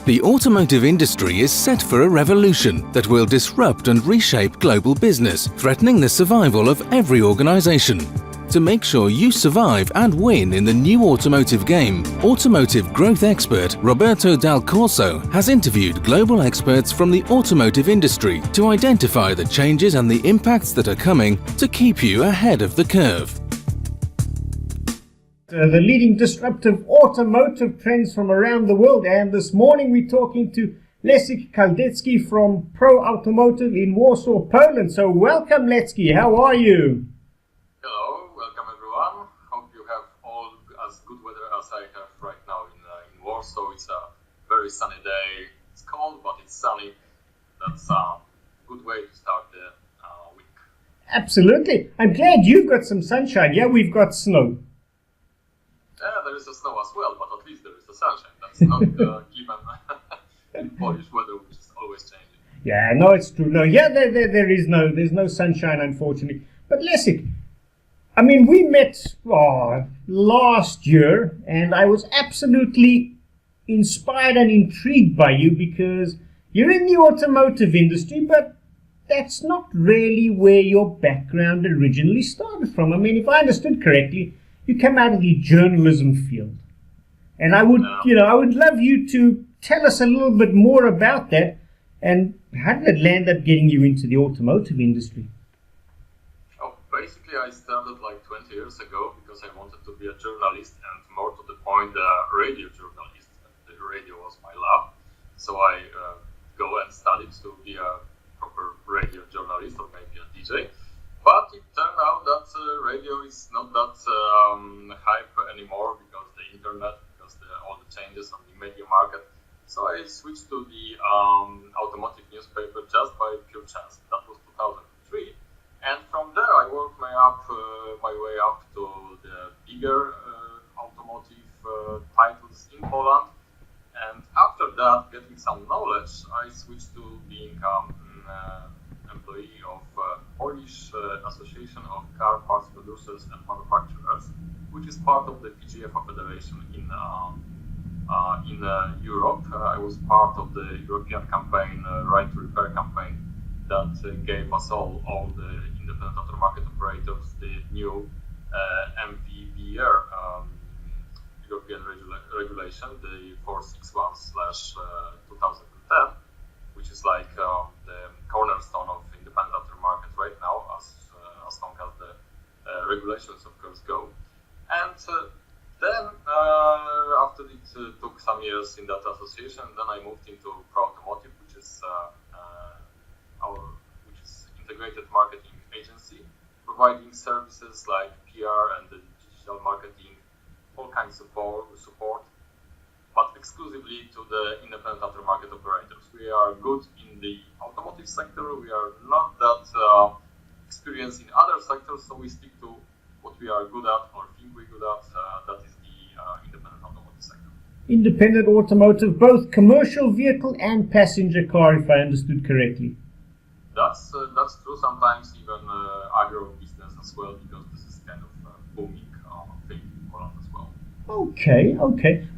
The automotive industry is set for a revolution that will disrupt and reshape global business, threatening the survival of every organization. To make sure you survive and win in the new automotive game, automotive growth expert Roberto Dal Corso has interviewed global experts from the automotive industry to identify the changes and the impacts that are coming to keep you ahead of the curve. The leading disruptive automotive trends from around the world, and this morning we're talking to Leszek Kadelski from Automotive in Warsaw, Poland. So welcome, Leszek. How are you? Hello, welcome everyone. Hope you have all as good weather as I have right now in Warsaw. It's a very sunny day. It's cold, but it's sunny. That's a good way to start the week. Absolutely. I'm glad you've got some sunshine. Yeah, we've got snow. Yeah, there is a snow as well, but at least there is the sunshine. That's not given in Polish weather, which is always changing. Yeah, no, it's true. No, yeah, there's no sunshine, unfortunately. But Leszek, I mean, we met last year, and I was absolutely inspired and intrigued by you because you're in the automotive industry, but that's not really where your background originally started from. I mean, if I understood correctly, you come out of the journalism field. And I would love you to tell us a little bit more about that, and how did it land up getting you into the automotive industry? Basically, I started like 20 years ago because I wanted to be a journalist, and more to the point, a radio journalist. The radio was my love, so I go and studied to be a proper radio journalist or maybe a DJ. But it turned out that radio is not that hype anymore because the internet, because all the changes on the media market. So I switched to the automotive newspaper just by pure chance. That was 2003. And from there, I worked my way up to the bigger automotive titles in Poland. And after that, getting some knowledge, I switched to being employee of Polish Association of Car Parts Producers and Manufacturers, which is part of the PGF Federation in Europe. I was part of the European campaign, Right to Repair campaign, that gave us all the independent aftermarket operators the new MVBR European regulation, the 461/2010, which is like the cornerstone of independent aftermarket right now, as long as the regulations of course go. And then after it took some years in that association, then I moved into Automotive, which is integrated marketing agency, providing services like PR and the digital marketing, all kinds of support, but exclusively to the independent aftermarket operators. We are good in the automotive sector. We are not that experienced in other sectors, so we stick to what we are good at or think we're good at. That is the independent automotive sector. Independent automotive, both commercial vehicle and passenger car, if I understood correctly. That's true. Sometimes even agro business as well, because this is kind of booming thing in Poland as well. Okay.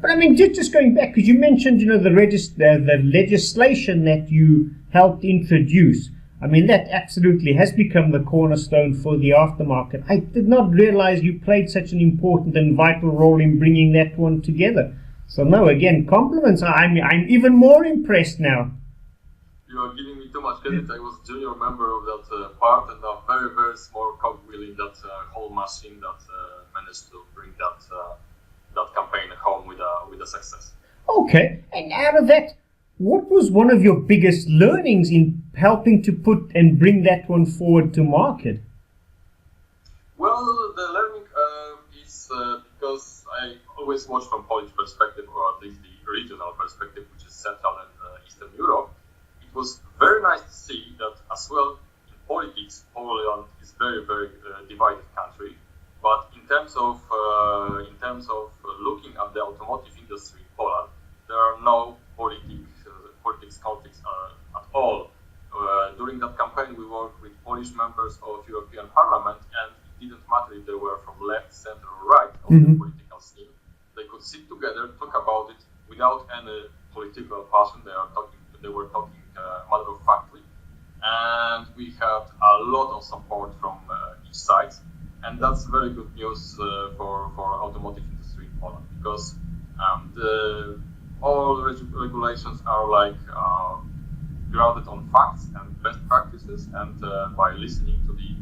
But I mean, just going back, because you mentioned, the legislation that you helped introduce. I mean, that absolutely has become the cornerstone for the aftermarket. I did not realize you played such an important and vital role in bringing that one together. So no, again, compliments. I'm even more impressed now. You are giving me too much credit. I was junior member of that part, and a very, very small cogwheel in that whole machine that managed to bring that campaign home with a success. Okay, and out of that, what was one of your biggest learnings in helping to put and bring that one forward to market? Well, the learning is because I always watch from Polish perspective, or at least the regional perspective, which is Central and Eastern Europe. It was very nice to see that as well in politics, Poland is very, very divided country. But in terms of looking at the automotive industry in Poland, there are no politics conflicts at all. During that campaign, we worked with Polish members of European Parliament, and it didn't matter if they were from left, center, or right of the political scene. They could sit together, talk about it without any political passion. They were talking matter of factly, and we had a lot of support from each side, and that's very good news for automotive industry in Poland, because all regulations are like grounded on facts and best practices, and by listening to the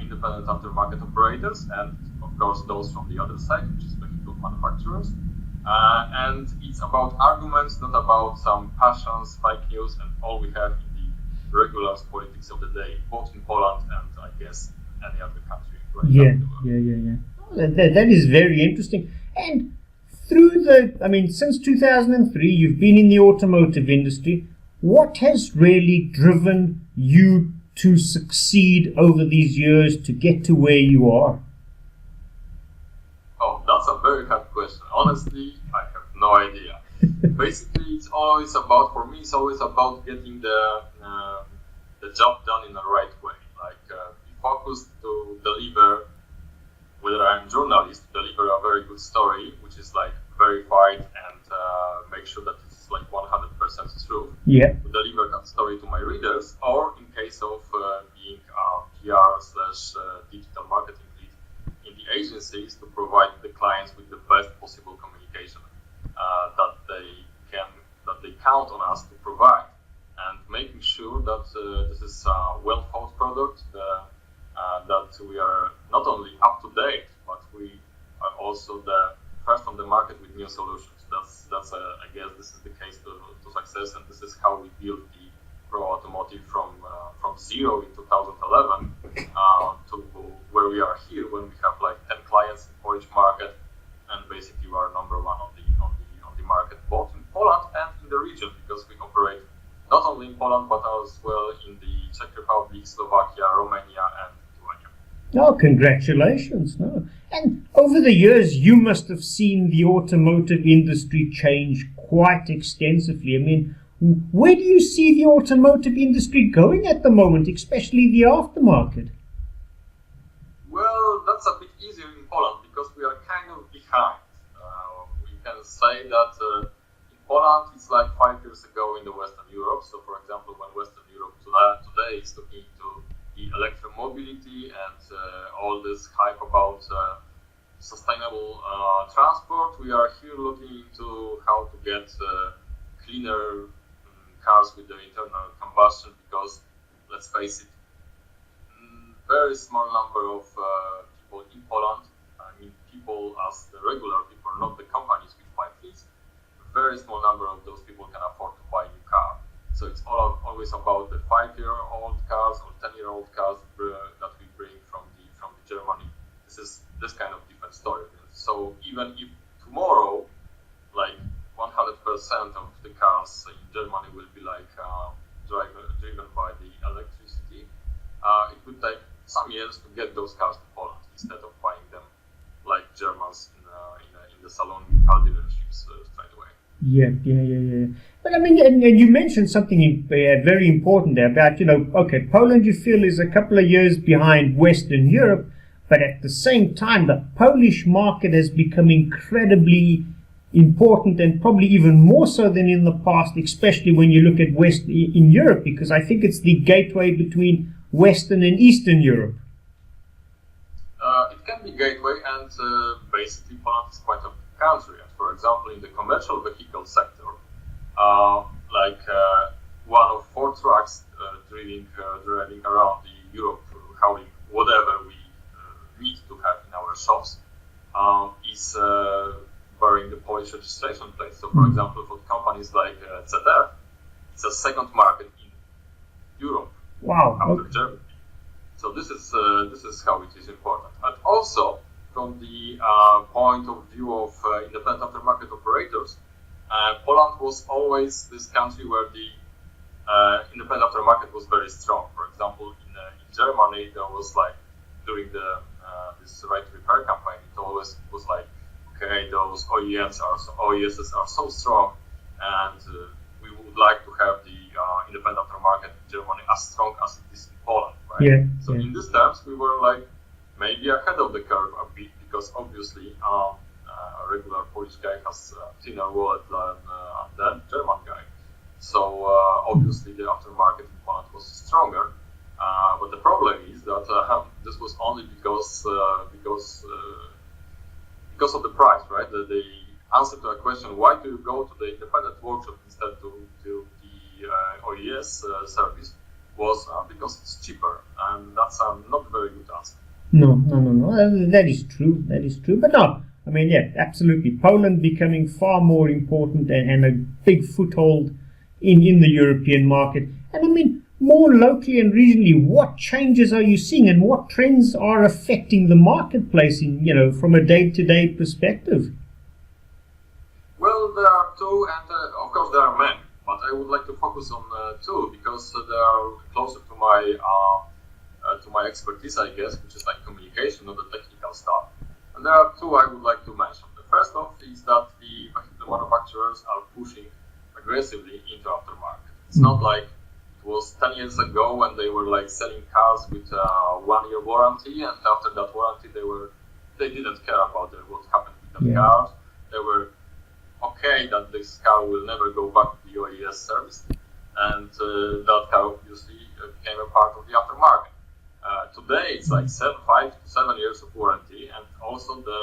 independent aftermarket operators and of course those from the other side, which is vehicle manufacturers. And it's about arguments, not about some passions, fake news, and all we have in the regular politics of the day, both in Poland and I guess any other country. Right Yeah. That is very interesting. And since 2003, you've been in the automotive industry. What has really driven you to succeed over these years to get to where you are? Oh, that's a very hard question. Honestly, I have no idea. Basically, it's always about getting the job done in the right way. Like, be focused to deliver, whether I'm a journalist, deliver a very good story, which is like verified and make sure that it's like 100% true. Yeah. To deliver that story to my readers, or in case of being a PR/digital marketing lead in the agencies, to provide the clients with the best possible communication that they count on us to provide, and making sure that this is a well thought product, that we are not only up to date, but we are also the first on the market with new solutions. That's I guess this is the case to success, and this is how we built the Pro Automotive from zero in 2011 to where we are here, when we have like 10 clients in Polish market, and basically we are number one on the market, both in Poland and in the region, because we operate not only in Poland but as well in the Czech Republic, Slovakia, Romania, and Lithuania. Oh, congratulations! No. And over the years, you must have seen the automotive industry change quite extensively. I mean, where do you see the automotive industry going at the moment, especially the aftermarket? Well, that's a bit easier in Poland because we are kind of behind. We can say that in Poland it's like 5 years ago in the Western Europe. So, for example, when Western Europe today is looking into the electromobility and all this hype about sustainable transport, we are here looking into how to get cleaner cars with the internal combustion, because let's face it, very small number of people in Poland, I mean people as the regular people, not the companies with 5 fleets, very small number of those people can afford to buy a new car. So it's always about the 5-year-old cars or 10-year-old cars that we bring from Germany. This is this kind of different story. So even if tomorrow, like 100% of the cars in Germany will be like driven by the electricity, it would take some years to get those cars to Poland instead of buying them like Germans in the salon car dealerships straight away. Yeah. But I mean, and you mentioned something very important there about, Poland, you feel, is a couple of years behind Western Europe, but at the same time, the Polish market has become incredibly important, and probably even more so than in the past, especially when you look at in Europe, because I think it's the gateway between Western and Eastern Europe. It can be gateway, and basically Poland is quite a big country. And for example, in the commercial vehicle sector, one of 4 trucks driving around Europe, hauling whatever we need to have in our shops, is bearing the Polish registration plate. So, for example, for companies like ZF, it's a second market in Europe. Wow. After Germany. So this is how it is important. And also, from the point of view of independent aftermarket operators, Poland was always this country where the independent aftermarket was very strong. For example, in Germany, there was like during this right repair campaign, it always was like, okay, those OESs are so strong, and we would like to have the independent aftermarket in Germany as strong as it is in Poland, right? Yeah. So in these terms, we were like maybe ahead of the curve a bit, because obviously a regular Polish guy has a thinner wallet than the answer to a question, why do you go to the independent workshop instead to the OES service, was because it's cheaper, and that's not a very good answer. No. That is true. But no, I mean, yeah, absolutely. Poland becoming far more important and a big foothold in the European market. And I mean, more locally and regionally, what changes are you seeing, and what trends are affecting the marketplace from a day-to-day perspective? Well, there are two, and of course there are many, but I would like to focus on two because they are closer to my expertise, I guess, which is like communication, not the technical stuff. And there are two I would like to mention. The first off is that the manufacturers are pushing aggressively into aftermarket. It's not like it was 10 years ago when they were like selling cars with a 1-year warranty, and after that warranty they didn't care about what happened with the cars. They were okay that this car will never go back to the OES service, and that car obviously became a part of the aftermarket. Today it's like 5 to 7 years of warranty, and also the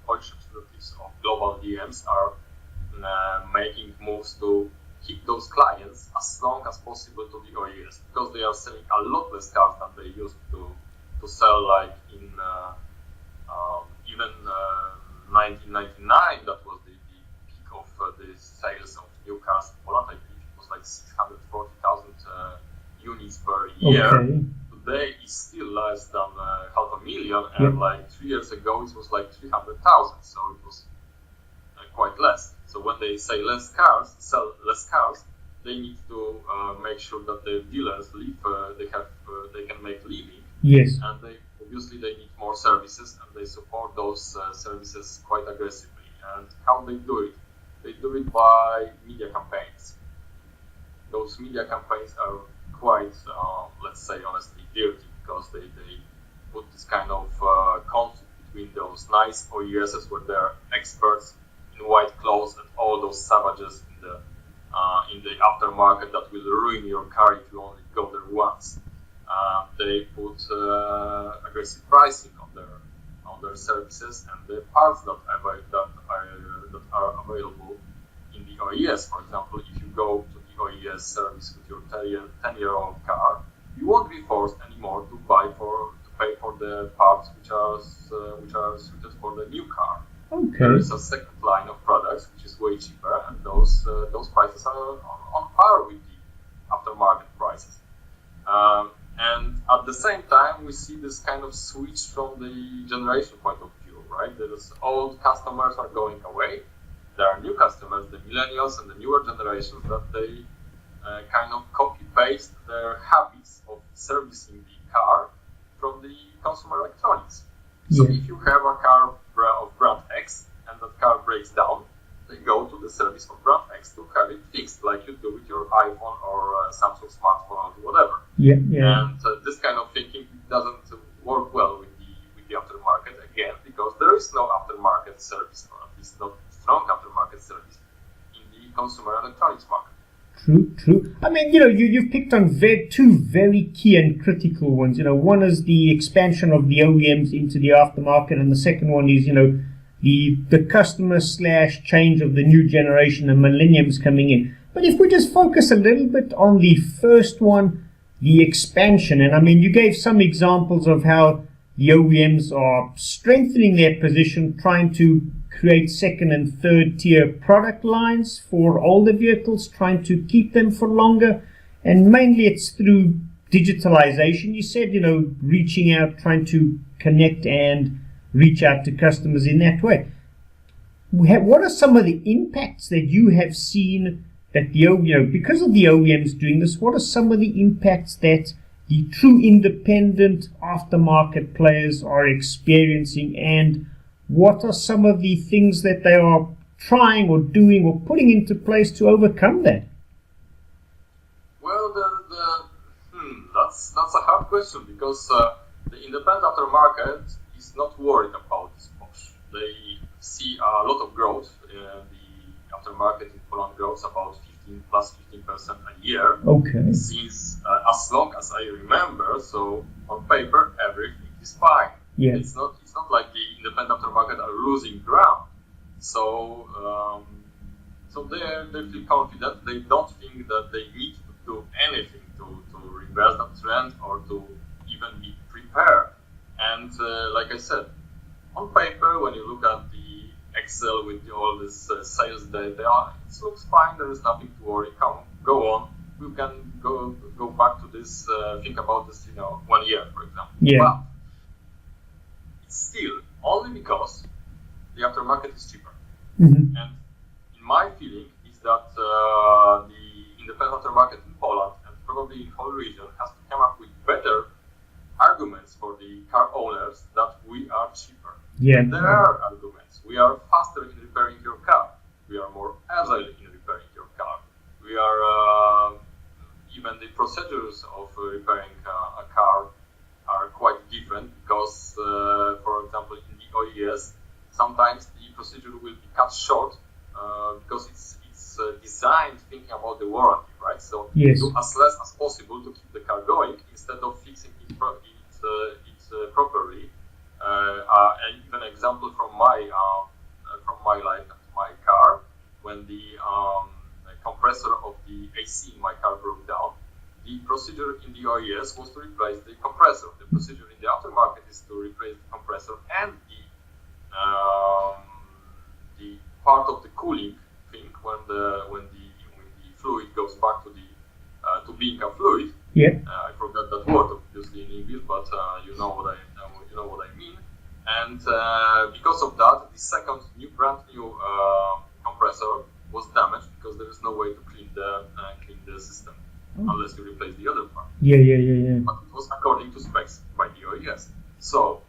Polish representatives of global DMs are making moves to keep those clients as long as possible to the OES, because they are selling a lot less cars than they used to sell, like in even 1999. That was the peak of the sales of new cars in Poland. I believe it was like 640,000 units per year. Okay. Today it's still less than 500,000, and like 3 years ago it was like 300,000, so it was quite less. So when they say sell less cars, they need to make sure that the dealers they can make living. Yes. And they need more services, and they support those services quite aggressively. And how they do it? They do it by media campaigns. Those media campaigns are quite, let's say honestly, dirty, because they put this kind of conflict between those nice OESs where they're experts in white clothes and all those savages in the aftermarket that will ruin your car if you only go there once. They put aggressive pricing on their services, and the parts that are available in the OES. For example, if you go to the OES service with your 10-year-old car, you won't be forced anymore to pay for the parts which are suited for the new car. Okay. There is a second line of products which is way cheaper, and those prices are on par with the aftermarket prices. And at the same time, we see this kind of switch from the generation point of view, right? There's old customers are going away. There are new customers, the millennials and the newer generations, that they kind of copy-paste their habits of servicing the car from the consumer electronics. So if you have a car of brand X and that car breaks down, they go to the service of brand X to have it fixed, like you do with your iPhone or Samsung smartphone or whatever. And this kind of thinking doesn't work well with the aftermarket, again, because there is no aftermarket service, or at least not strong aftermarket service in the consumer electronics market. True. I mean, you've picked on two very key and critical ones. One is the expansion of the OEMs into the aftermarket, and the second one is, the customer / change of the new generation and millenniums coming in. But if we just focus a little bit on the first one, the expansion, and I mean, you gave some examples of how the OEMs are strengthening their position, trying to create second and third tier product lines for older vehicles, trying to keep them for longer, and mainly it's through digitalization. You said, reaching out, trying to connect and reach out to customers in that way. What are some of the impacts that you have seen that because of the OEMs doing this? What are some of the impacts that the true independent aftermarket players are experiencing, and what are some of the things that they are trying or doing or putting into place to overcome that? Well, that's a hard question, because the independent aftermarket is not worried about this push. They see a lot of growth. The aftermarket in Poland grows about 15% a year. Okay. Since as long as I remember, so on paper everything is fine. Yeah. It's not like the independent independent aftermarket are losing ground. So they feel confident. They don't think that they need to do anything to reverse that trend or to even be prepared. And like I said, on paper, when you look at the Excel with all this sales data, it looks fine. There is nothing to worry. Go on. We can go back to this. Think about this, 1 year, for example. Yeah. But it's still only because the aftermarket is cheaper. Mm-hmm. And in my feeling is that the independent aftermarket in Poland and probably in whole region has to come up with better arguments for the car owners that we are cheaper. Yeah. And there are arguments. We are faster in repairing your car. We are more agile in repairing your car. We are even the procedures of repairing a car are quite different because, for example, in the OES, sometimes the procedure will be cut short because it's designed thinking about the warranty, right? So yes. do as less as possible to keep the car going instead of fixing it properly. And even an example from my life and my car, when the compressor of the AC in my car broke down, the procedure in the OES was to replace the compressor. The procedure in the aftermarket is to replace the compressor and the part of the cooling thing when the fluid goes back to being a fluid. Yeah. I forgot that word obviously in English, but you know what I mean. And because of that, the second brand new compressor was damaged because there is no way to clean the system unless you replace the other part. Yeah. But it was according to specs by the OES. So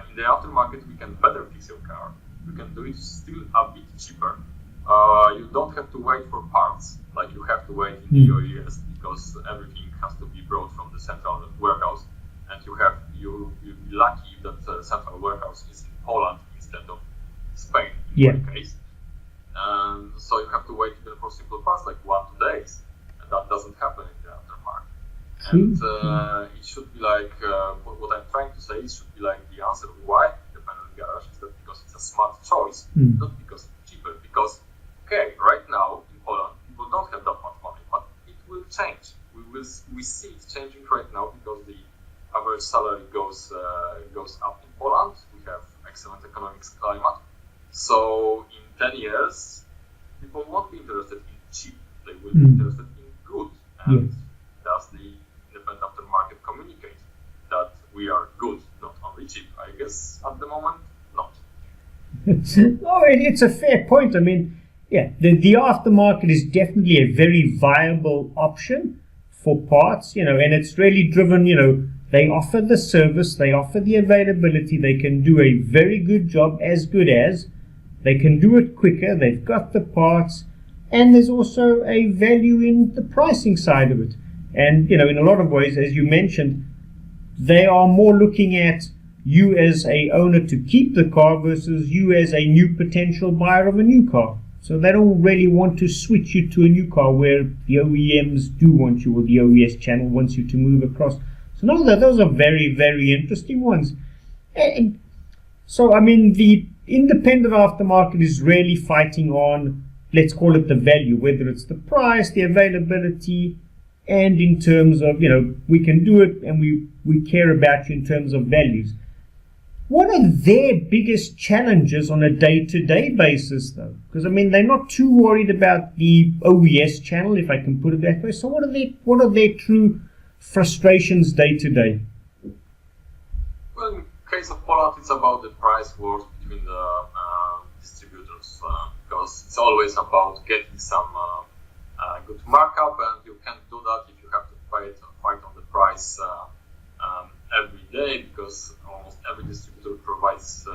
in the aftermarket, we can better fix your car. We can do it still a bit cheaper. You don't have to wait for parts like you have to wait in the OES because everything has to be brought from the central warehouse, and you'll be lucky that the central warehouse is in Poland instead of Spain in my case. So you have to wait even for simple parts like 1-2 days, and that doesn't happen in the aftermarket. And it should be like what I'm trying to say. It should be like the answer why independent garage is that because it's a smart choice, not because it's cheaper. Because right now in Poland people don't have that much money, but it will change. We see it changing right now because the average salary goes up in Poland. We have excellent economic climate. So in 10 years, people won't be interested in cheap. They will be interested in good. And does the independent aftermarket communicate that we are good, not only cheap? I guess at the moment, not. No, it's a fair point. I mean, the aftermarket is definitely a very viable option for parts, and it's really driven, they offer the service, they offer the availability, they can do a very good job, as good as, they can do it quicker, they've got the parts, and there's also a value in the pricing side of it. And, in a lot of ways, as you mentioned, they are more looking at you as a owner to keep the car versus you as a new potential buyer of a new car. So they don't really want to switch you to a new car where the OEMs do want you, or the OES channel wants you to move across. So no, those are very, very interesting ones. And so, I mean, the independent aftermarket is really fighting on, let's call it the value, whether it's the price, the availability, and in terms of, we can do it and we care about you in terms of values. What are their biggest challenges on a day-to-day basis, though? Because, I mean, they're not too worried about the OES channel, if I can put it that way. So what are their true frustrations day-to-day? Well, in case of Poland, it's about the price wars between the distributors, because it's always about getting some good markup, and you can't do that if you have to fight on the price every day, because almost every distributor provides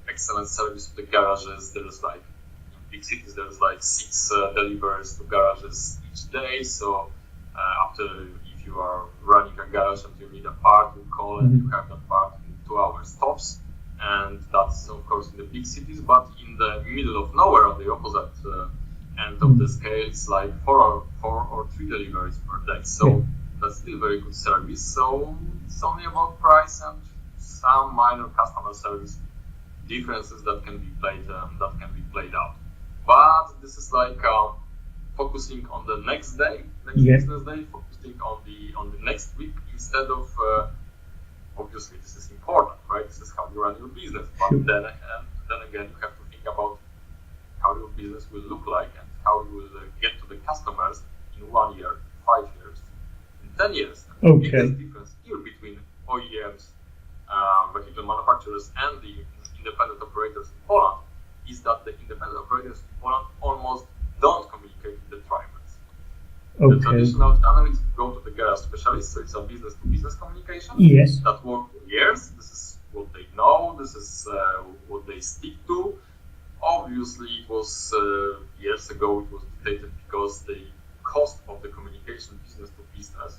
excellent service to the garages. There's like, in big cities, there's like 6 deliveries to garages each day. So if you are running a garage and you need a part, you call and you have that part in 2 hours tops. And that's of course in the big cities, but in the middle of nowhere, on the opposite end of the scale, it's like 4 or 3 deliveries per day. So that's still very good service. So it's only about price and some minor customer service differences that can be played out. But this is like focusing on the next day, business day, focusing on the next week instead of obviously this is important, right? This is how you run your business. But then again, you have to think about how your business will look like and how you will get to the customers in 1 year, 5 years, in 10 years. And the biggest difference here between OEMs, vehicle manufacturers, and the independent operators in Poland is that the independent operators in Poland almost don't communicate with the drivers. The traditional channel is to go to the garage specialist, so it's a business-to-business communication that worked for years. This is what they know, this is what they stick to. Obviously, it was years ago, it was dictated because the cost of the communication business-to-business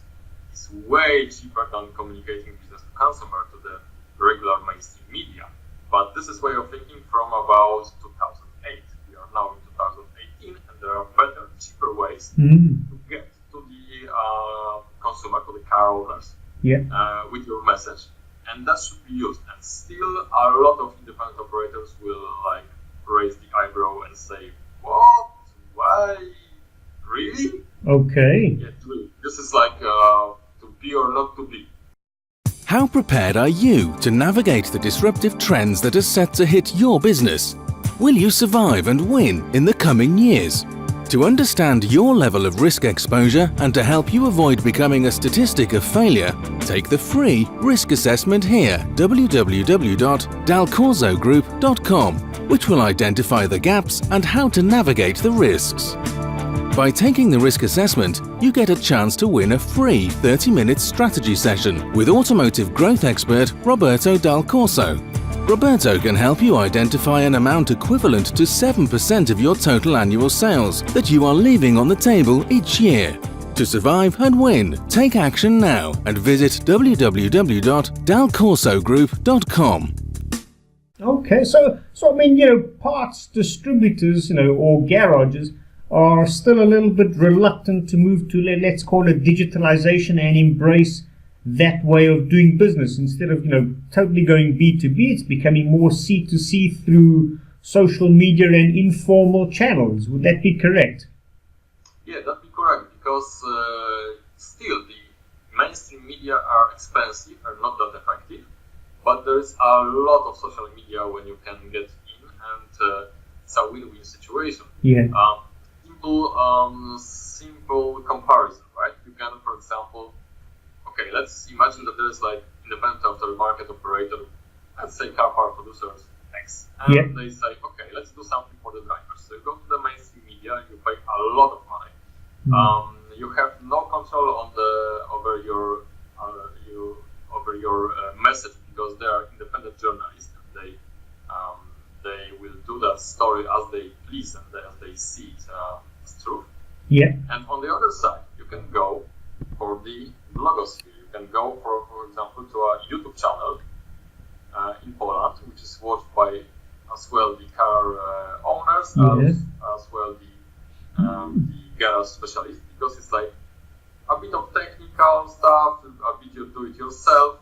is way cheaper than communicating business-to-consumer to the regular mainstream media. But this is way of thinking from about 2008. We are now in 2018, and there are better, cheaper ways to get to the consumer, to the car owners, with your message, and that should be used. And still, a lot of independent operators will like raise the eyebrow and say, "What? Why? Really?" Okay. Yeah, this is like to be or not to be. How prepared are you to navigate the disruptive trends that are set to hit your business? Will you survive and win in the coming years? To understand your level of risk exposure and to help you avoid becoming a statistic of failure, take the free risk assessment here, www.dalcorsogroup.com, which will identify the gaps and how to navigate the risks. By taking the risk assessment, you get a chance to win a free 30-minute strategy session with automotive growth expert Roberto Dal Corso. Roberto can help you identify an amount equivalent to 7% of your total annual sales that you are leaving on the table each year. To survive and win, take action now and visit www.dalcorsogroup.com. Okay, so I mean, parts distributors, or garages are still a little bit reluctant to move to, let's call it, digitalization and embrace that way of doing business. Instead of, totally going B2B, it's becoming more C2C through social media and informal channels. Would that be correct? Yeah, that'd be correct, because still the mainstream media are expensive, are not that effective, but there's a lot of social media when you can get in, and it's a win-win situation. Yeah. Simple comparison, right? You can, for example, let's imagine that there's like independent aftermarket operator, let's say car part producers X, and they say, okay, let's do something for the drivers. So you go to the mainstream media, you pay a lot of money. You have no control over your message, because they are independent journalists, and they will do that story as they please and as they see it as truth. Yeah. And on the other side, you can go for the blogosphere. You can go, for example, to a YouTube channel in Poland, which is watched by as well the car owners, as well the garage specialists, because it's like a bit of technical stuff, a bit you do it yourself,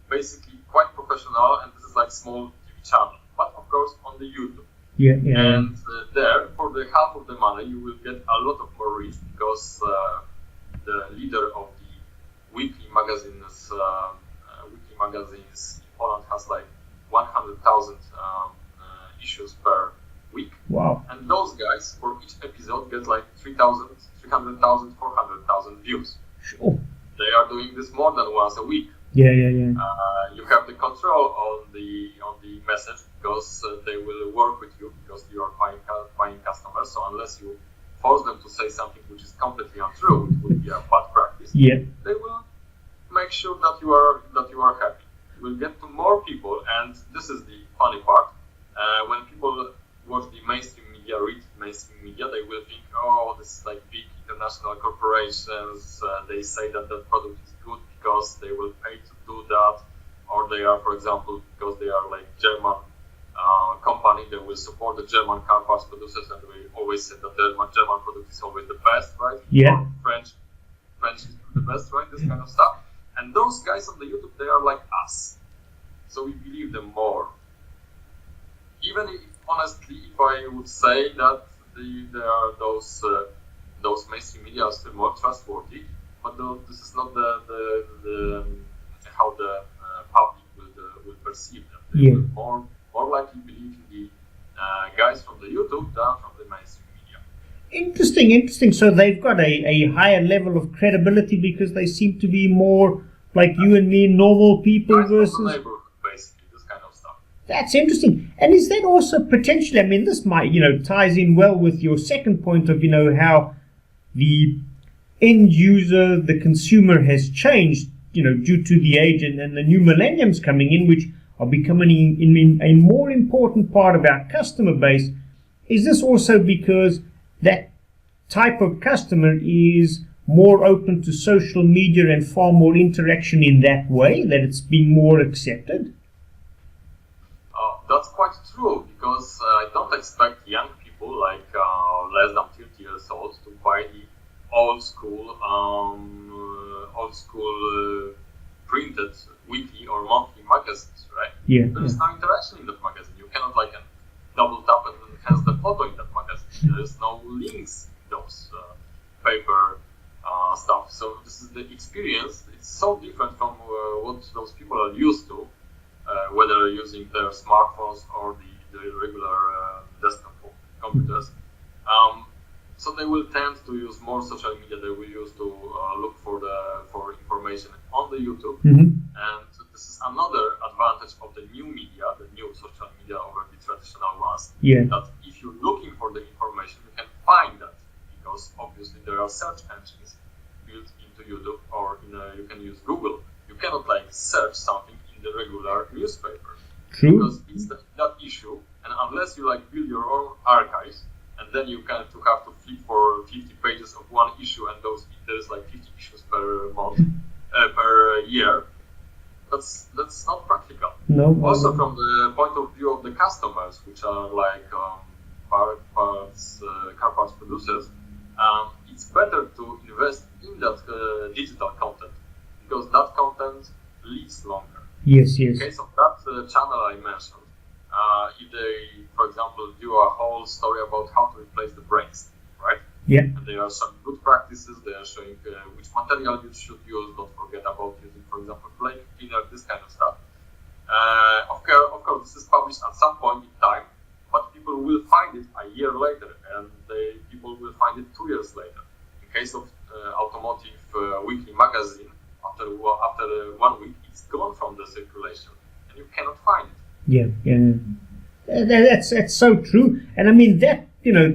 basically quite professional, and this is like small TV channel, but of course on the YouTube. And there, for the half of the money, you will get a lot of more reach, because the leader of the weekly magazines in Poland has like 100,000 issues per week. Wow. And those guys, for each episode, get like 300,000, 400,000 views. Sure. They are doing this more than once a week. Yeah. You have the control on the message, because they will work with you, because you are buying customers. So unless you force them to say something which is completely untrue, which would be a bad practice, they will make sure that you are happy. You will get to more people, and this is the funny part. When people watch the mainstream media, read mainstream media, they will think, oh, this is like big international corporations. They say that the product is good because they will pay to do that, or they are, for example, because they are like German company, they will support the German car parts producers, and we always say that the German product is always the best, right? Yeah. Or French is the best, right? This kind of stuff. And those guys on the YouTube, they are like us, so we believe them more. even if, honestly, if I would say that there are those mainstream media are still more trustworthy, but this is not the how the public will perceive them. They will more likely believe in the guys from the YouTube than from the mainstream media. Interesting. So they've got a higher level of credibility because they seem to be more like you and me, normal people guys versus from the neighborhood, basically, this kind of stuff. That's interesting. And is that also potentially, I mean, this might, ties in well with your second point of, how the end user, the consumer has changed, due to the age and the new millenniums coming in, which are becoming a more important part of our customer base. Is this also because that type of customer is more open to social media and far more interaction in that way, that it's being more accepted? That's quite true, because I don't expect young people like less than 30 years old to buy the old school printed weekly or monthly magazines, right? There's no interaction in that magazine. You cannot double tap and enhance the photo in that magazine. There's no links in those paper stuff. So this is the experience. It's so different from what those people are used to. Whether using their smartphones or the regular desktop computers. So they will tend to use more social media. They will use to look for information on the YouTube. And this is another advantage of the new media, the new social media over the traditional ones. That if you're looking for the information, you can find that, because obviously there are search engines built into YouTube, or you can use Google. You cannot search something in the regular newspaper. True. Because it's that issue, and unless you build your own archives, and then you have to flip for 50 pages of one issue, and there's 50 issues per month, per year. That's not practical. No. Also, from the point of view of the customers, which are car parts producers, it's better to invest in that digital content, because that content lives longer. Yes. In case of that channel I mentioned, if they, for example, do a whole story about how to replace the brakes, right? And there are some good practices. They are showing which material you should use. Don't forget about using, for example, flame cleaner, this kind of stuff. Of course, this is published at some point in time, but people will find it a year later, and people will find it 2 years later. In case of Automotive weekly magazine, after 1 week, it's gone from the circulation, and you cannot find it. That's so true. And I mean that,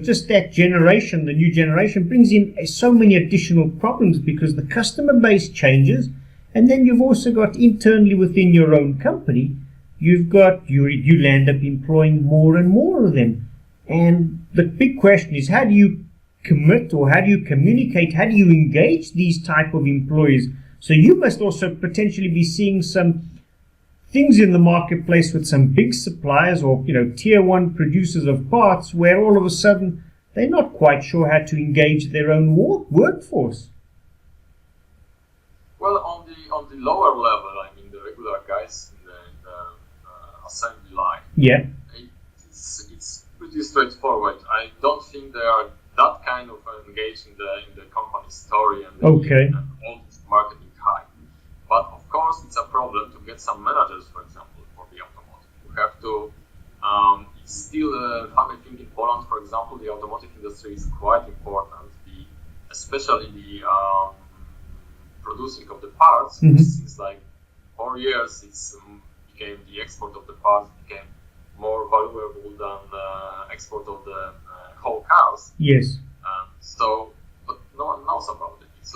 just that generation, the new generation, brings in so many additional problems, because the customer base changes, and then you've also got internally within your own company, you'll end up employing more and more of them. And the big question is, how do you commit, or how do you communicate, how do you engage these type of employees? So you must also potentially be seeing some things in the marketplace with some big suppliers or tier one producers of parts, where all of a sudden they're not quite sure how to engage their own workforce. Well, on the lower level, I mean the regular guys in the assembly line. It's pretty straightforward. I don't think they are that kind of engaged in the company story and all this marketing hype. But of course, it's a problem to get some managers, for example, for the automotive. You have to. It's still a funny thing in Poland, for example. The automotive industry is quite important. Especially the producing of the parts. Since 4 years, it's became the export of the parts became more valuable than export of the whole cars. But no one knows about it. It's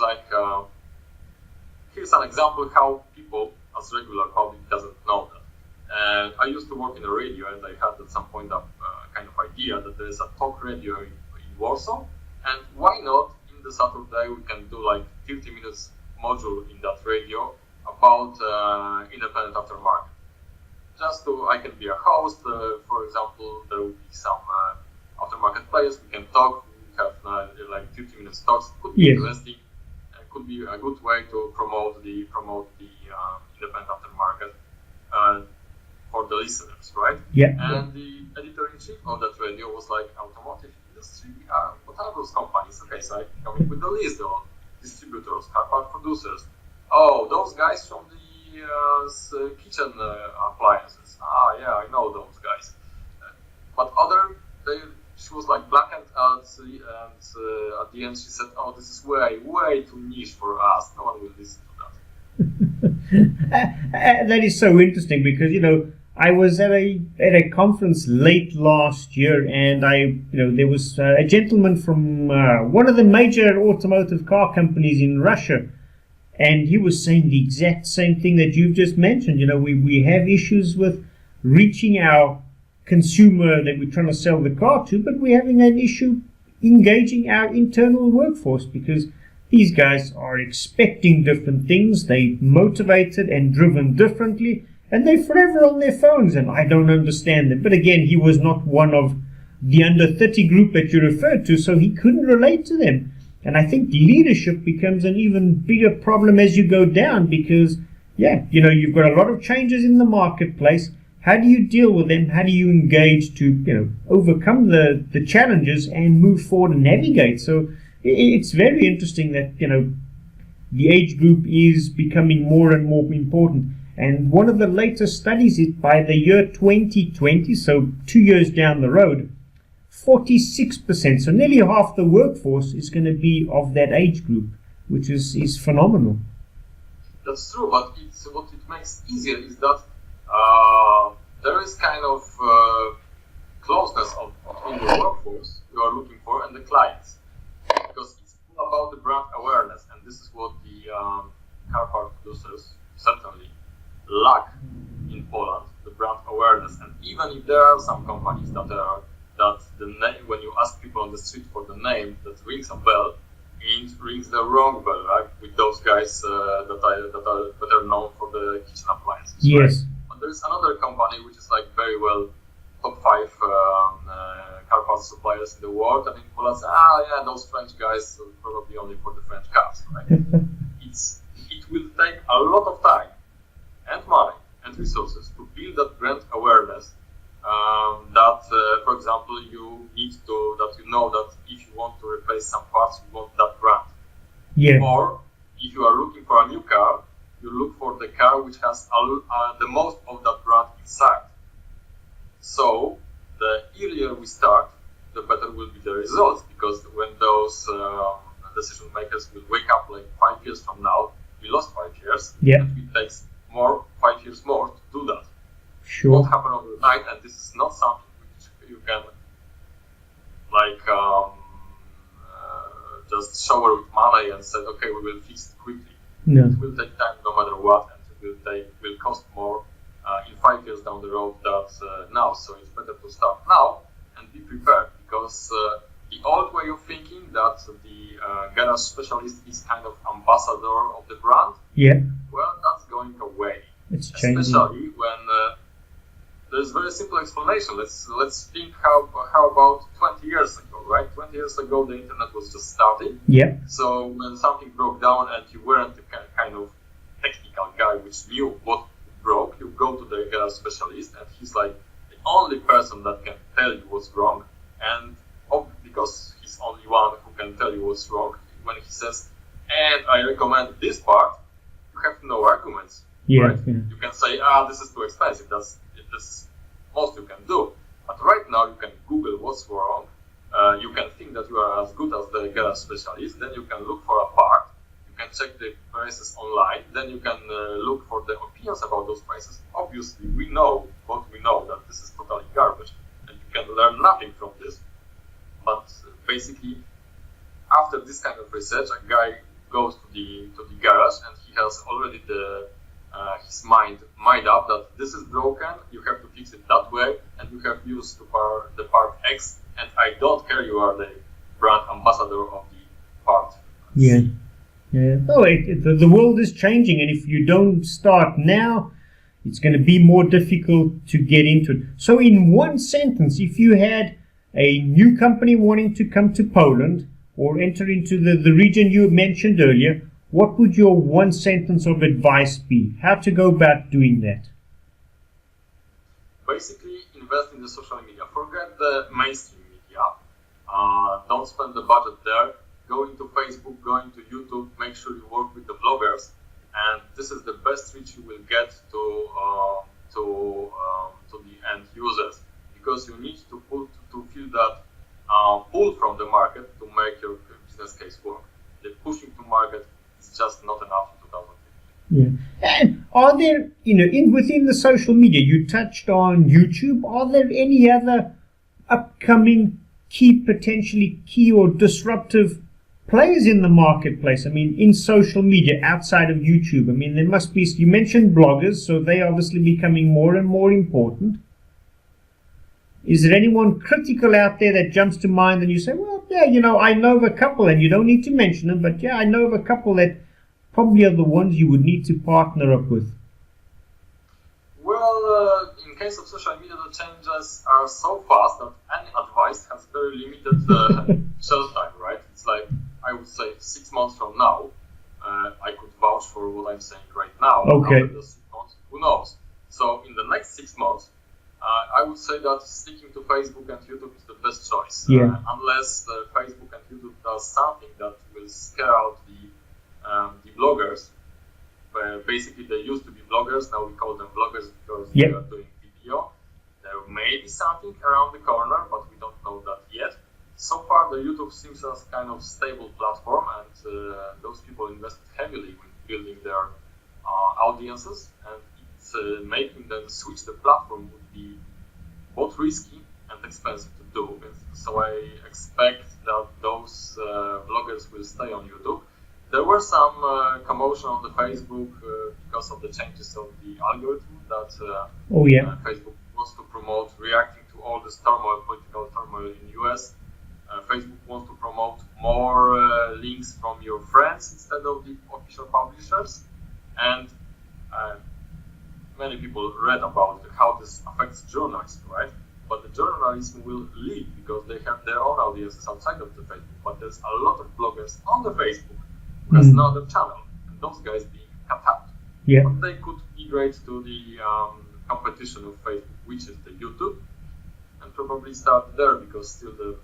here's an example how people, as regular public, doesn't know that. I used to work in a radio, and I had at some point a kind of idea that there is a talk radio in Warsaw, and why not in the Saturday we can do 30 minutes module in that radio about independent aftermarket. I can be a host, for example. There will be some aftermarket players. We can talk. We have 30 minutes talks. Could be interesting. Could be a good way to promote the independent aftermarket. for the listeners, right? Yeah. And the editor-in-chief of that radio was like, automotive industry, what are those companies? Okay, so I come with the list of distributors, car part producers. Oh, those guys from the kitchen appliances. Yeah, I know those guys. But she was like black and at the end she said, oh, this is way too niche for us. No one will listen to that. That is so interesting because, I was at a conference late last year, and there was a gentleman from one of the major automotive car companies in Russia, and he was saying the exact same thing that you've just mentioned. We have issues with reaching our consumer that we're trying to sell the car to, but we're having an issue engaging our internal workforce because these guys are expecting different things. They're motivated and driven differently, and they're forever on their phones, and I don't understand them. But again, he was not one of the under 30 group that you referred to, so he couldn't relate to them. And I think leadership becomes an even bigger problem as you go down because, you've got a lot of changes in the marketplace. How do you deal with them? How do you engage to, overcome the challenges and move forward and navigate? So it's very interesting that, the age group is becoming more and more important. And one of the latest studies is by the year 2020, so 2 years down the road, 46%, so nearly half the workforce is going to be of that age group, which is phenomenal. That's true, but what it makes easier is that there is kind of closeness between the workforce you are looking for and the clients, because it's all about the brand awareness, and this is what the car part producers certainly lack in Poland, the brand awareness. And even if there are some companies that the name, when you ask people on the street for the name, that rings a bell, it rings the wrong bell, right? With those guys that are better known for the kitchen appliances. Yes. Right? But there is another company which is like very well top 5 car parts suppliers in the world, and in Poland say, those French guys are probably only for the French cars, right? It will take a lot of time and money and resources to build that brand awareness. That, for example, you need to, that if you want to replace some parts, you want that brand. Yeah. Or if you are looking for a new car, you look for the car which has the most of that brand inside. So the earlier we start, the better will be the results, because when those decision makers will wake up like 5 years from now, we lost 5 years. Yeah. And it takes 5 years more to do that. Sure. It won't happen overnight, and this is not something which you can just shower with money and say, okay, we will fix it quickly. No. It will take time no matter what, and it will cost more in 5 years down the road than now. So it's better to start now and be prepared, because the old way of thinking that the garage specialist is kind of ambassador of the brand, well, that's going away. It's changing. Especially when there's a very simple explanation. Let's think how about 20 years ago, right? 20 years ago, the internet was just starting. Yeah. So when something broke down and you weren't the kind of technical guy which knew what broke, you go to the garage specialist, and he's like the only person that can tell you what's wrong. And because he's only one who can tell you what's wrong, when he says, and I recommend this part, you have no arguments. Yeah, right? yeah. You can say, this is too expensive. This is most you can do. But right now you can Google what's wrong. You can think that you are as good as the garage specialist. Then you can look for a part. You can check the prices online. Then you can look for the opinions about those prices. Obviously, we know that this is totally garbage, and you can learn nothing from this. But basically, after this kind of research, a guy goes to the garage, and he has already his mind made up that this is broken, you have to fix it that way, and you have used the part X, and I don't care, you are the brand ambassador of the part. Yeah. Oh, the world is changing, and if you don't start now, it's going to be more difficult to get into it. So in one sentence, if you had a new company wanting to come to Poland or enter into the region you mentioned earlier, what would your one sentence of advice be? How to go about doing that? basically invest in the social media. Forget the mainstream media. Don't spend the budget there. Go into Facebook, go into YouTube. Make sure you work with the bloggers, and this is the best reach you will get to the end users, because you need to feel that pull from the market to make your business case work. The pushing to market is just not enough in 2015. Yeah. And are there, within the social media, you touched on YouTube, are there any other upcoming potentially key or disruptive players in the marketplace? I mean, in social media outside of YouTube, I mean, there must be, you mentioned bloggers, so they obviously becoming more and more important. Is there anyone critical out there that jumps to mind and you say, well, yeah, I know of a couple, and you don't need to mention them, but yeah, I know of a couple that probably are the ones you would need to partner up with? Well, in case of social media, the changes are so fast that any advice has very limited shelf time, right? It's like, I would say 6 months from now, I could vouch for what I'm saying right now. Okay. After the 6 months, who knows? So in the next 6 months, I would say that sticking to Facebook and YouTube is the best choice. Yeah. Unless Facebook and YouTube does something that will scare out the bloggers. Basically, they used to be bloggers, now we call them bloggers because they are doing video. There may be something around the corner, but we don't know that yet. So far, the YouTube seems as kind of stable platform, and those people invested heavily in building their audiences, and it's making them switch the platform would be both risky and expensive to do. So I expect that those bloggers will stay on YouTube. There were some commotion on the Facebook because of the changes of the algorithm that Facebook wants to promote, reacting to all this turmoil, political turmoil in the US. Facebook wants to promote more links from your friends instead of the official publishers. And many people read about how this affects journalists, right? But the journalism will leave because they have their own audiences outside of the Facebook. But there's a lot of bloggers on the Facebook who has another channel, and those guys being cut out. Yeah. But they could migrate to the competition of Facebook, which is the YouTube, and probably start there, because still the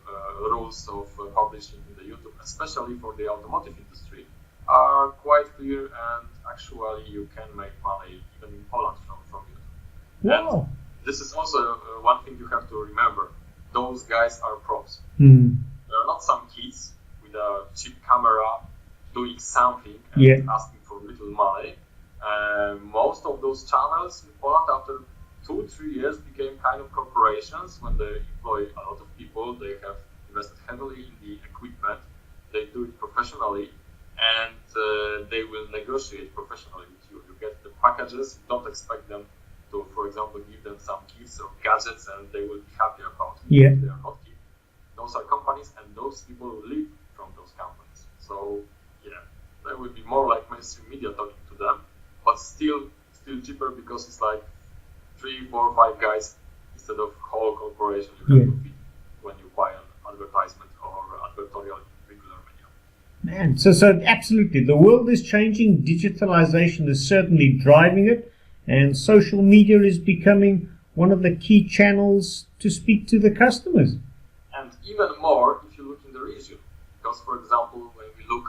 rules of publishing in the YouTube, especially for the automotive industry, are quite clear, and actually you can make money even in Poland from YouTube. Wow. And this is also one thing you have to remember. Those guys are pros. Mm. They're not some kids with a cheap camera doing something and asking for little money. Most of those channels in Poland, after 2-3 years, became kind of corporations when they employ a lot of people. They have invested heavily in the equipment. They do it professionally, and they will negotiate professionally with you. You get the packages. You don't expect them to, for example, give them some gifts or gadgets, and they will be happy about it. Yeah. They are not gifts. Those are companies, and those people will live from those companies. So they will be more like mainstream media talking to them, but still cheaper, because it's like 3, 4, 5 guys instead of whole corporation you have to feed when you buy an advertisement or advertorial in regular media. Man, so absolutely, the world is changing. Digitalization is certainly driving it, and social media is becoming one of the key channels to speak to the customers. And even more if you look in the region, because, for example, when we look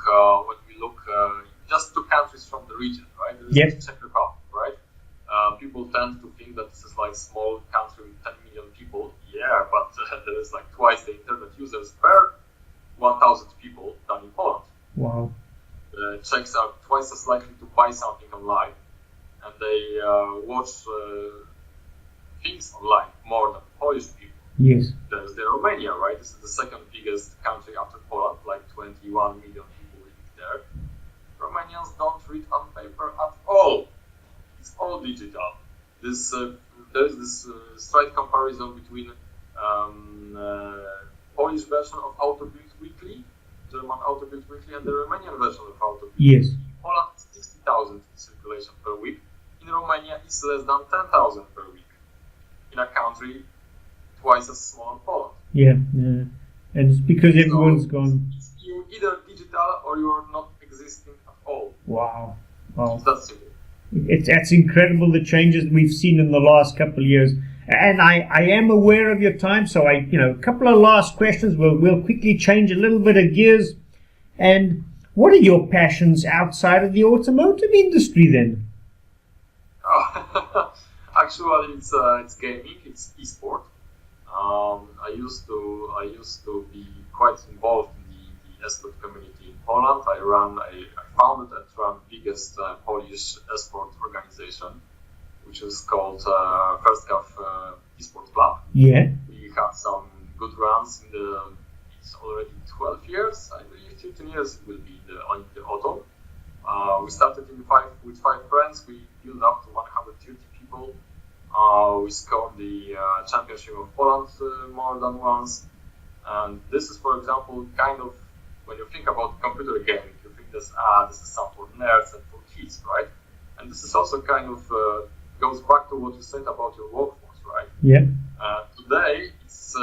just 2 countries from the region, right? There is the Czech Republic, right? People tend to think that this is like small country with 10 million people. Yeah, but there is like twice the internet users per 1,000 people than in Poland. Wow. The Czechs are twice as likely to buy something online, and they watch things online more than Polish people. Yes. There's the Romania, right? This is the second biggest country after Poland, like 21 million people living there. Romanians don't read on paper at all. It's all digital. There's this slight comparison between Polish version of Automotive Weekly, German Automotive Weekly, and the Romanian version of Automotive. Yes. In Poland, it's 60,000 in circulation per week. In Romania, it's less than 10,000 per week. In a country twice as small as Poland. Yeah. And it's because everyone's gone. You're either digital or you're not existing at all. Wow. It's that simple. That's incredible, the changes we've seen in the last couple of years. And I am aware of your time, so a couple of last questions. We'll quickly change a little bit of gears. And what are your passions outside of the automotive industry then? Actually, it's gaming. It's esport. I used to be quite involved in the esport community in Poland. I founded and run biggest Polish esport organization, which is called First Cup Esport Club. Yeah. We have some good runs it's already 12 years, I believe, 15 years it will be in the autumn. We started with five friends. We built up to 130 people. We scored the championship of Poland more than once. And this is, for example, kind of, when you think about computer gaming, you think this is some for nerds and for kids, right? And this is also kind of goes back to what you said about your workforce, right? Yeah. Today, it's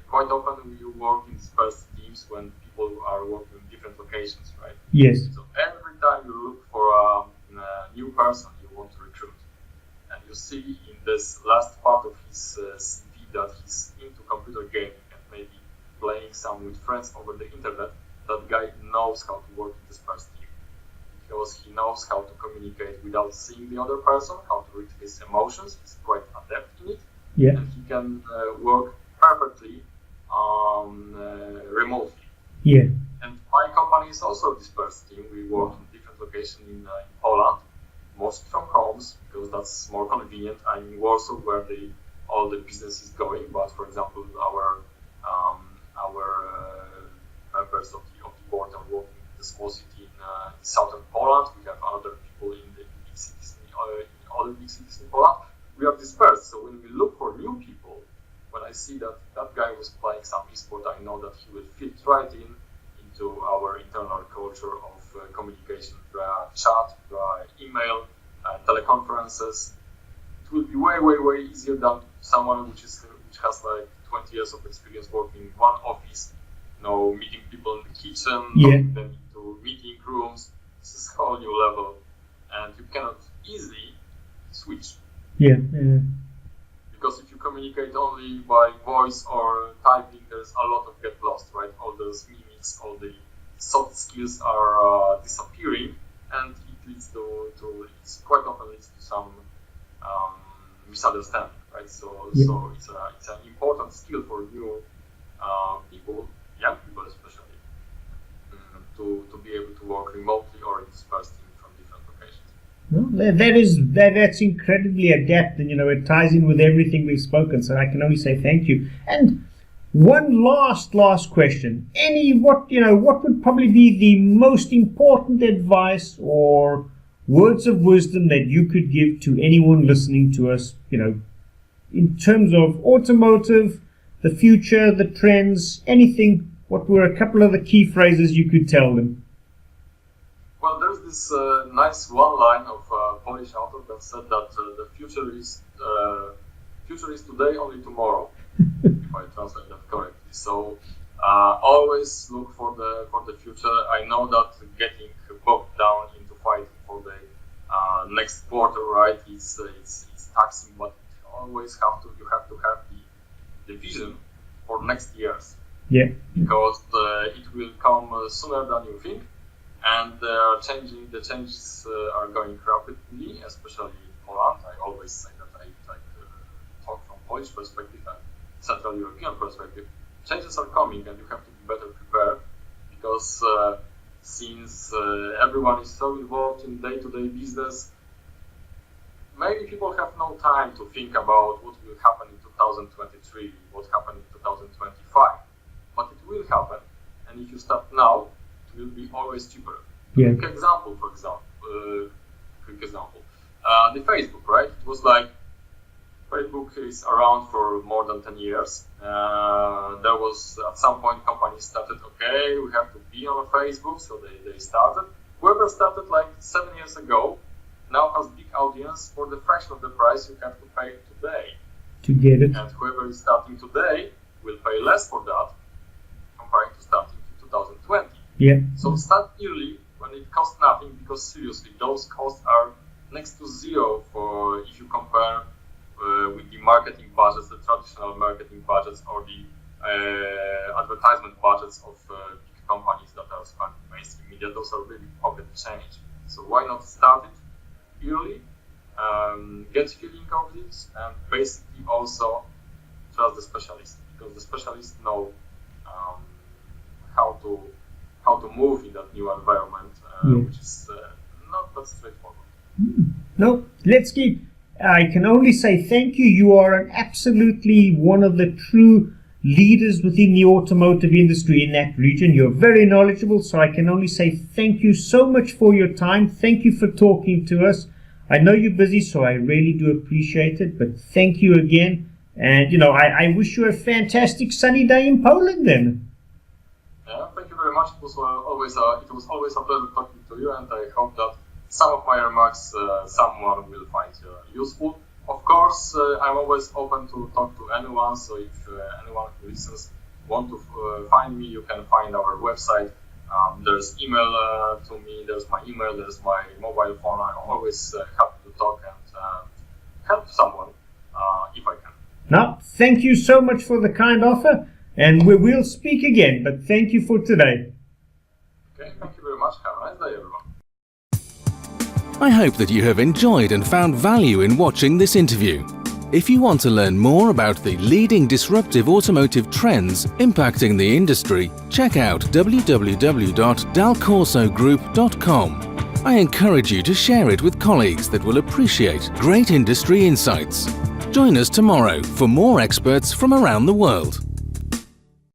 quite often you work in dispersed teams when people are working in different locations, right? Yes. So every time you look for a new person you want to recruit, and you see in this last part of his CV that he's into computer gaming and maybe playing some with friends over the internet, that guy knows how to work in dispersed team. Because he knows how to communicate without seeing the other person, how to read his emotions. He's quite adept in it. Yeah. And he can work perfectly remotely. Yeah. And my company is also a dispersed team. We work in different locations in Poland, mostly from homes, because that's more convenient. I'm in Warsaw, where all the business is going. But for example, our members of the board are working in the small city in southern Poland. We have other people in the big cities, in other big cities in Poland. We are dispersed. So when we look for new people, when I see that guy was playing some esport, I know that he will fit right into our internal culture of communication via chat, via email, teleconferences. It will be way, way, way easier than someone which has like 20 years of experience working in one office, meeting people in the kitchen, them into meeting rooms. This is a whole new level, and you cannot easily switch. Yeah. Because if you communicate only by voice or typing, there's a lot of get lost, right? All those mimics, all the soft skills are disappearing, and it leads it's quite often leads to some misunderstanding, right? So it's an important skill for new people, young people especially, to be able to work remotely or in dispersed team from different locations. No, that's incredibly adept, and it ties in with everything we've spoken. So I can only say thank you. And one last question: what would probably be the most important advice or words of wisdom that you could give to anyone listening to us? In terms of automotive, the future, the trends, anything. What were a couple of the key phrases you could tell them? Well, there's this nice one line of Polish author that said that the future is today, only tomorrow. If I translate that correctly. So always look for the future. I know that getting bogged down into fighting for the next quarter, right? It's taxing, but you have to have the vision for next years. Yeah. Because it will come sooner than you think, and the changes are going rapidly, especially in Poland. I always say that I talk from Polish perspective and Central European perspective. Changes are coming, and you have to be better prepared, because since everyone is so involved in day-to-day business, maybe people have no time to think about what will happen in 2023, what happened in 2025. But it will happen, and if you start now, it will be always cheaper. Yeah. Quick example. The Facebook, right? It was like, Facebook is around for more than 10 years. There was, at some point, companies started, okay, we have to be on Facebook, so they started. Whoever started like 7 years ago now has big audience for the fraction of the price you have to pay today. To get it. And whoever is starting today will pay less for that comparing to starting in 2020. Yeah. So start early when it costs nothing, because seriously, those costs are next to zero if you compare with the marketing budgets, the traditional marketing budgets, or the advertisement budgets of big companies that are spent in mainstream media. Those are really pocket change. So why not start it early, get feeling of this, and basically also trust the specialists, because the specialists know how to move in that new environment, which is not that straightforward. No, Leszek, I can only say thank you. You are absolutely one of the true leaders within the automotive industry in that region. You're very knowledgeable, so I can only say thank you so much for your time. Thank you for talking to us. I know you're busy, so I really do appreciate it, but thank you again. And, I wish you a fantastic sunny day in Poland then. Yeah, thank you very much. It was always a pleasure talking to you, and I hope that some of my remarks someone will find useful. Of course, I'm always open to talk to anyone, so if anyone who listens want to find me, you can find our website. There's email to me, there's my email, there's my mobile phone. I'm always happy to talk and help someone if I can. Now, thank you so much for the kind offer, and we will speak again, but thank you for today. Okay, thank you very much. Have a nice day, everyone. I hope that you have enjoyed and found value in watching this interview. If you want to learn more about the leading disruptive automotive trends impacting the industry, check out www.dalcorsogroup.com. I encourage you to share it with colleagues that will appreciate great industry insights. Join us tomorrow for more experts from around the world.